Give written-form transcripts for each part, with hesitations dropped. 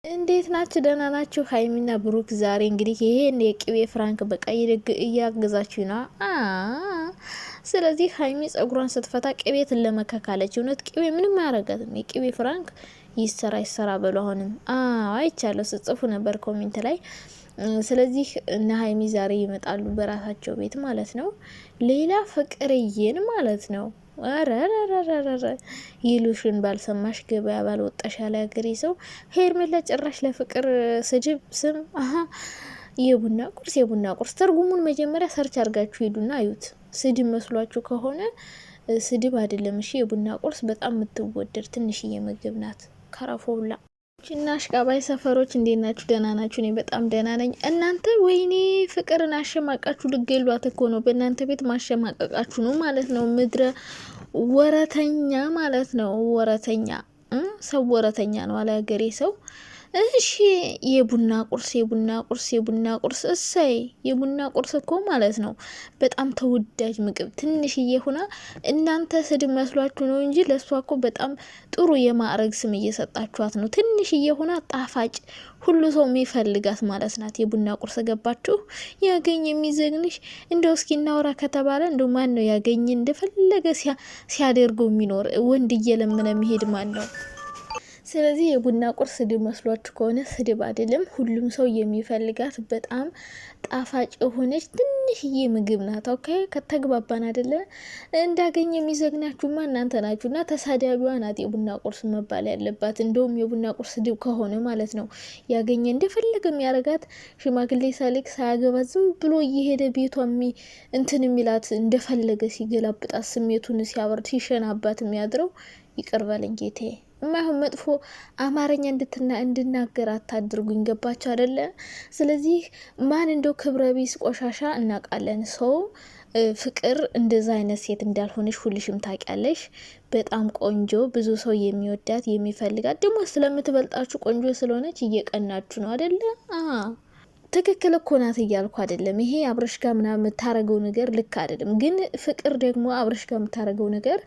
እንዴት ናችሁ? ደህና ናችሁ? ሀይሚና ብሩክ ዛሬ እንግዲህ ይሄን የቅቤ ፍራንክ በቃ እያገዛችሁ ነው። ስለዚህ ሀይሚ ጸጉሯን ስትፈታ ቅቤ ትለመከካለች። እውነት ቅቤ ምንም አያረጋትም። የቅቤ ፍራንክ ይሰራ በሉ። አሁንም አይቻለሁ ስጽፉ ነበር ኮሜንት ላይ። ስለዚህ እነ ሀይሚ ዛሬ ይመጣሉ በራሳቸው ቤት ማለት ነው። ሌላ ፍቅርዬን ማለት ነው። ረረረረረ ይሉሽን ባልሰማሽ ገበያ ባልወጣሽ ያለ ሀገሬ ሰው ሄርሜላ ጭራሽ ለፍቅር ስድብ ስም የቡና ቁርስ ትርጉሙን መጀመሪያ ሰርች አድርጋችሁ ሄዱና አዩት። ስድብ መስሏችሁ ከሆነ ስድብ አይደለም። እሺ የቡና ቁርስ በጣም የምትወደድ ትንሽዬ ምግብ ናት። ከረፎላ እና አሽቃባይ ሰፈሮች እንዴት ናችሁ? ደህና ናችሁ? እኔ በጣም ደህና ነኝ። እናንተ ወይኔ ፍቅርን አሸማቃችሁ ልገሏት እኮ ነው። በእናንተ ቤት ማሸማቀቃችሁ ነው ማለት ነው። ምድረ ወረተኛ ማለት ነው። ወረተኛ ሰው ወረተኛ ነው አለ ሀገሬ ሰው። እሺ የቡና ቁርስ እሰይ። የቡና ቁርስ እኮ ማለት ነው በጣም ተወዳጅ ምግብ ትንሽዬ ሆና እናንተ ስድብ መስሏችሁ ነው እንጂ ለሷ እኮ በጣም ጥሩ የማዕረግ ስም እየሰጣችኋት ነው። ትንሽዬ ሆና ጣፋጭ ሁሉ ሰው የሚፈልጋት ማለት ናት። የቡና ቁርስ ገባችሁ? ያገኝ የሚዘግንሽ እንደው እስኪ እናውራ ከተባለ እንደው ማን ነው ያገኝ እንደፈለገ ሲያደርገው የሚኖር ወንድ እየለመነ የሚሄድ ማን ነው? ስለዚህ የቡና ቁርስ ስድብ መስሏችሁ ከሆነ ስድብ አይደለም። ሁሉም ሰው የሚፈልጋት በጣም ጣፋጭ የሆነች ትንሽዬ ምግብ ናት። ኦኬ ከተግባባን አይደለ? እንዳገኘ የሚዘግናችሁማ እናንተ ናችሁና ተሳዳቢዋ ናት የቡና ቁርስ መባል ያለባት። እንደውም የቡና ቁርስ ስድብ ከሆነ ማለት ነው ያገኘ እንደፈለገ የሚያረጋት ሽማግሌ ሳልክ ሳያገባ ዝም ብሎ እየሄደ ቤቷ እንትን የሚላት እንደፈለገ ሲገላብጣት ስሜቱን ሲያበርድ ሲሸናባት የሚያድረው ይቅር በለኝ ጌታዬ። ማይሆን መጥፎ አማርኛ እንድናገር አታድርጉኝ። ገባችሁ አይደለ? ስለዚህ ማን እንደው ክብረ ቢስ ቆሻሻ እናውቃለን። ሰው ፍቅር እንደዛ አይነት ሴት እንዳልሆነች ሁልሽም ታውቂያለሽ። በጣም ቆንጆ፣ ብዙ ሰው የሚወዳት የሚፈልጋት፣ ደግሞ ስለምትበልጣችሁ ቆንጆ ስለሆነች እየቀናችሁ ነው አይደለ? ትክክል እኮ ናት እያልኩ አይደለም። ይሄ አብረሽ ጋር ምናምን የምታረገው ነገር ልክ አይደለም። ግን ፍቅር ደግሞ አብረሽ ጋር የምታረገው ነገር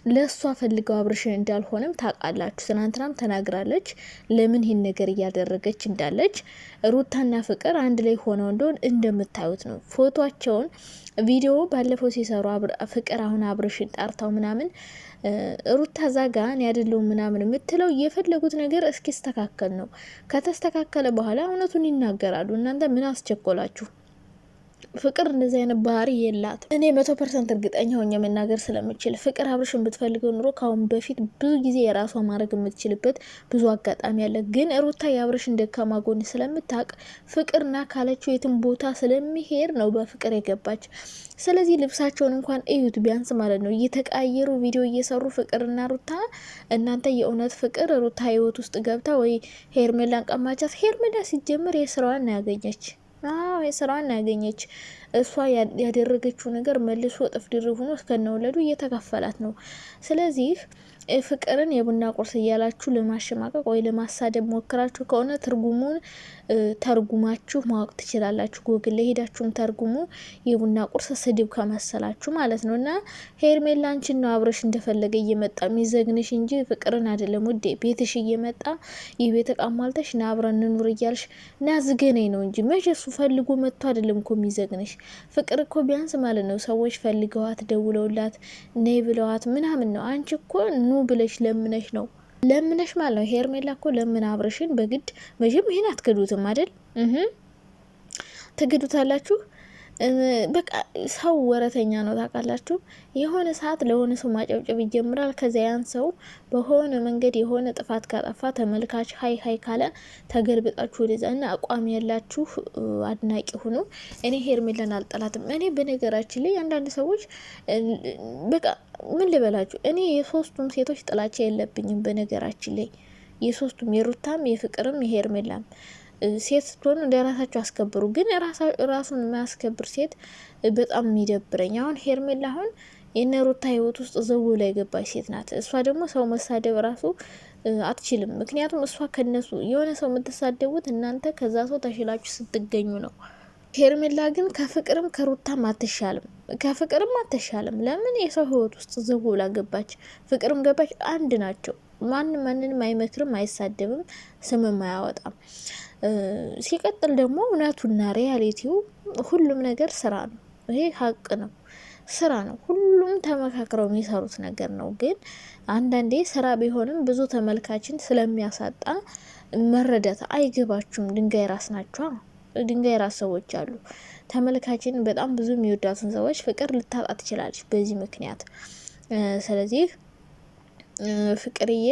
ለእሷ ፈልገው አብረሽን እንዳልሆነም ታውቃላችሁ። ትናንትናም ተናግራለች ለምን ይህን ነገር እያደረገች እንዳለች። ሩታና ፍቅር አንድ ላይ ሆነው እንደሆን እንደምታዩት ነው ፎቶቸውን ቪዲዮ ባለፈው ሲሰሩ ፍቅር አሁን አብረሽን ጣርታው ምናምን ሩታ ዛጋን ያደለው ምናምን የምትለው የፈለጉት ነገር እስኪስተካከል ነው። ከተስተካከለ በኋላ እውነቱን ይናገራሉ። እናንተ ምን አስቸኮላችሁ? ፍቅር እንደዚህ አይነት ባህሪ የላት። እኔ 100% እርግጠኛ ሆኜ መናገር ስለምችል ፍቅር አብርሽን ብትፈልገው ኑሮ ካሁን በፊት ብዙ ጊዜ የራሷ ማድረግ የምትችልበት ብዙ አጋጣሚ አለ። ግን ሩታ የአብርሽን ደካማ ጎን ስለምታውቅ ፍቅርና ካለችው የትም ቦታ ስለሚሄድ ነው በፍቅር የገባች። ስለዚህ ልብሳቸውን እንኳን እዩት ቢያንስ ማለት ነው እየተቃየሩ ቪዲዮ እየሰሩ ፍቅርና ሩታ። እናንተ የእውነት ፍቅር ሩታ ህይወት ውስጥ ገብታ ወይ ሄርሜላን ቀማቻት? ሄርሜላ ሲጀምር የስራዋን ያገኘች የስራዋን ያገኘች እሷ ያደረገችው ነገር መልሶ እጥፍ ድርብ ሆኖ እስከነወለዱ እየተከፈላት ነው። ስለዚህ ፍቅርን የቡና ቁርስ እያላችሁ ለማሸማቀቅ ወይ ለማሳደብ ሞክራችሁ ከሆነ ትርጉሙን ተርጉማችሁ ማወቅ ትችላላችሁ። ጎግል ላይ ሄዳችሁም ተርጉሙ። የቡና ቁርስ ስድብ ከመሰላችሁ ማለት ነው። እና ሄርሜላ አንቺን ነው አብረሽ እንደፈለገ እየመጣ የሚዘግንሽ እንጂ ፍቅርን አይደለም ውዴ። ቤትሽ እየመጣ የቤት እቃ ማልተሽ ና አብረን እንኑር እያልሽ ና ዝገነኝ ነው እንጂ መቼ እሱ ፈልጎ መጥቶ አይደለም እኮ የሚዘግንሽ። ፍቅር እኮ ቢያንስ ማለት ነው ሰዎች ፈልገዋት ደውለውላት ነይ ብለዋት ምናምን ነው። አንቺ እኮ ኑ ብለሽ ለምነሽ ነው ለምነሽ ማለት ነው። ሄርሜላ እኮ ለምን አብረሽን በግድ መቼም ይሄን አትገዱትም አይደል? ትገዱታላችሁ። በቃ ሰው ወረተኛ ነው ታውቃላችሁ። የሆነ ሰዓት ለሆነ ሰው ማጨብጨብ ይጀምራል። ከዚያ ያን ሰው በሆነ መንገድ የሆነ ጥፋት ካጠፋ ተመልካች ሀይ ካለ ተገልብጣችሁ ወደዛ እና አቋም ያላችሁ አድናቂ ሁኑ። እኔ ሄርሜላን አልጠላትም። እኔ በነገራችን ላይ አንዳንድ ሰዎች በቃ ምን ልበላችሁ፣ እኔ የሶስቱም ሴቶች ጥላቻ የለብኝም። በነገራችን ላይ የሶስቱም የሩታም የፍቅርም የሄርሜላም ሴት ስትሆኑ እንደ ራሳችሁ አስከብሩ። ግን ራሱን የማያስከብር ሴት በጣም የሚደብረኝ። አሁን ሄርሜላ አሁን የነ ሩታ ህይወት ውስጥ ዘው ላይ ገባች ሴት ናት። እሷ ደግሞ ሰው መሳደብ ራሱ አትችልም። ምክንያቱም እሷ ከነሱ የሆነ ሰው የምትሳደቡት እናንተ ከዛ ሰው ተሽላችሁ ስትገኙ ነው። ሄርሜላ ግን ከፍቅርም ከሩታም አትሻልም፣ ከፍቅርም አትሻልም። ለምን የሰው ህይወት ውስጥ ዘው ብላ ገባች? ፍቅርም ገባች፣ አንድ ናቸው። ማንንም አይመክርም፣ አይሳደብም፣ ስምም አያወጣም። ሲቀጥል ደግሞ እውነቱና ሪያሊቲው ሁሉም ነገር ስራ ነው። ይሄ ሀቅ ነው፣ ስራ ነው። ሁሉም ተመካክረው የሚሰሩት ነገር ነው። ግን አንዳንዴ ስራ ቢሆንም ብዙ ተመልካችን ስለሚያሳጣ መረዳት አይገባችሁም። ድንጋይ ራስ ናቸው። ድንጋይ ራስ ሰዎች አሉ። ተመልካችን በጣም ብዙ የሚወዳቱን ሰዎች ፍቅር ልታጣ ትችላለች በዚህ ምክንያት። ስለዚህ ፍቅርዬ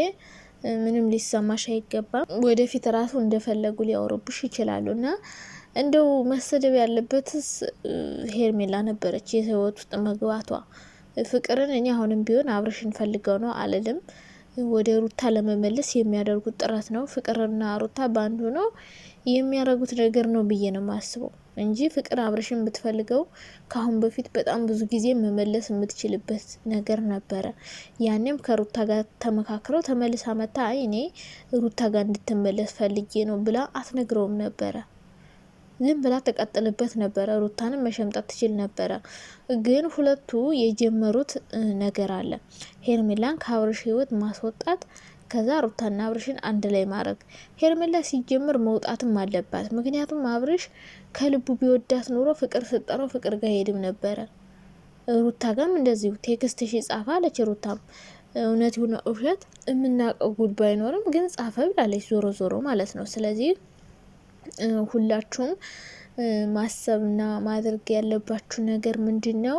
ምንም ሊሰማሽ አይገባም። ወደፊት ራሱ እንደፈለጉ ሊያወሩብሽ ይችላሉ እና እንደው መሰደብ ያለበትስ ሄርሜላ ነበረች የህይወት ውስጥ መግባቷ። ፍቅርን እኔ አሁንም ቢሆን አብርሽን ፈልገው ነው አልልም፣ ወደ ሩታ ለመመለስ የሚያደርጉት ጥረት ነው። ፍቅርና ሩታ ባንዱ ነው የሚያደርጉት ነገር ነው ብዬ ነው የማስበው እንጂ ፍቅር አብርሽን ብትፈልገው ከአሁን በፊት በጣም ብዙ ጊዜ መመለስ የምትችልበት ነገር ነበረ። ያኔም ከሩታ ጋር ተመካክረው ተመልሳ መታ እኔ ሩታ ጋር እንድትመለስ ፈልጌ ነው ብላ አትነግረውም ነበረ። ዝም ብላ ተቀጥልበት ነበረ። ሩታንም መሸምጣት ትችል ነበረ። ግን ሁለቱ የጀመሩት ነገር አለ። ሄርሜላን ከአብርሽ ህይወት ማስወጣት፣ ከዛ ሩታና አብርሽን አንድ ላይ ማድረግ። ሄርሜላ ሲጀምር መውጣትም አለባት። ምክንያቱም አብርሽ ከልቡ ቢወዳት ኑሮ ፍቅር ስጠረው ፍቅር ጋር ሄድም ነበረ። ሩታ ጋም እንደዚሁ ቴክስት ሺ ጻፋ አለች። ሩታም እውነት ይሁን ውሸት የምናውቀው ጉድ ባይኖርም ግን ጻፈ ብላለች፣ ዞሮ ዞሮ ማለት ነው። ስለዚህ ሁላችሁም ማሰብና ማድረግ ያለባችሁ ነገር ምንድን ነው?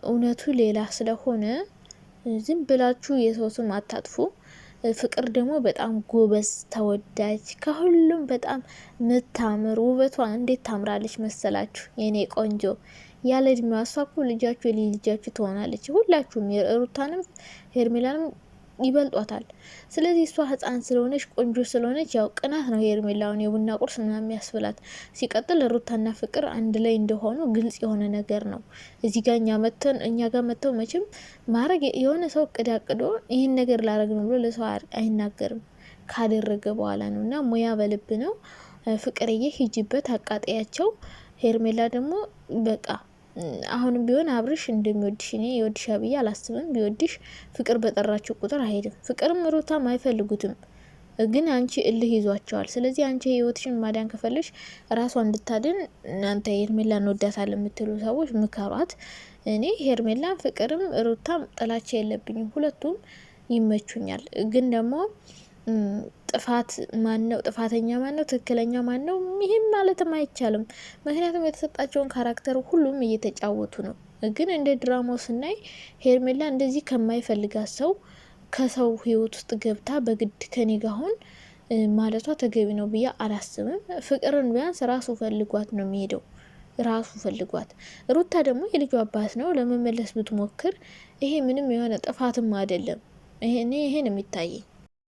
እውነቱ ሌላ ስለሆነ ዝም ብላችሁ የሰው ስም አታጥፉ። ፍቅር ደግሞ በጣም ጎበዝ፣ ተወዳጅ፣ ከሁሉም በጣም ምታምር፣ ውበቷ እንዴት ታምራለች መሰላችሁ የኔ ቆንጆ። ያለ እድሜዋ እሷ እኮ ልጃችሁ ልጃችሁ ትሆናለች። ሁላችሁም ሩታንም ሄርሜላንም ይበልጧታል። ስለዚህ እሷ ህፃን ስለሆነች ቆንጆ ስለሆነች ያው ቅናት ነው ሄርሜላውን የቡና ቁርስ ምናምን ያስብላት። ሲቀጥል ሩታና ፍቅር አንድ ላይ እንደሆኑ ግልጽ የሆነ ነገር ነው። እዚህ ጋር እኛ ጋር መተው መቼም ማድረግ የሆነ ሰው ቅዳቅዶ ይህን ነገር ላረግ ነው ብሎ ለሰው አይናገርም፣ ካደረገ በኋላ ነው። እና ሙያ በልብ ነው። ፍቅርዬ ሂጂበት፣ አቃጠያቸው። ሄርሜላ ደግሞ በቃ አሁንም ቢሆን አብርሽ እንደሚወድሽ እኔ ይወድሻ ብዬ አላስብም። ቢወድሽ ፍቅር በጠራችው ቁጥር አይሄድም። ፍቅርም ሩታም አይፈልጉትም፣ ግን አንቺ እልህ ይዟቸዋል። ስለዚህ አንቺ ህይወትሽን ማዳን ከፈለሽ ራሷ እንድታድን እናንተ ሄርሜላን እንወዳታለን የምትሉ ሰዎች ምከሯት። እኔ ሄርሜላን ፍቅርም ሩታም ጥላቻ የለብኝም፣ ሁለቱም ይመቹኛል። ግን ደግሞ ጥፋት ማን ነው? ጥፋተኛ ማን ነው? ትክክለኛ ማን ነው? ይህም ማለትም አይቻልም። ምክንያቱም የተሰጣቸውን ካራክተር ሁሉም እየተጫወቱ ነው። ግን እንደ ድራማው ስናይ ሄርሜላ እንደዚህ ከማይፈልጋት ሰው ከሰው ህይወት ውስጥ ገብታ በግድ ከኔ ጋር ሁን ማለቷ ተገቢ ነው ብዬ አላስብም። ፍቅርን ቢያንስ ራሱ ፈልጓት ነው የሚሄደው፣ ራሱ ፈልጓት። ሩታ ደግሞ የልጁ አባት ነው፣ ለመመለስ ብትሞክር ይሄ ምንም የሆነ ጥፋትም አይደለም። ይሄን የሚታየኝ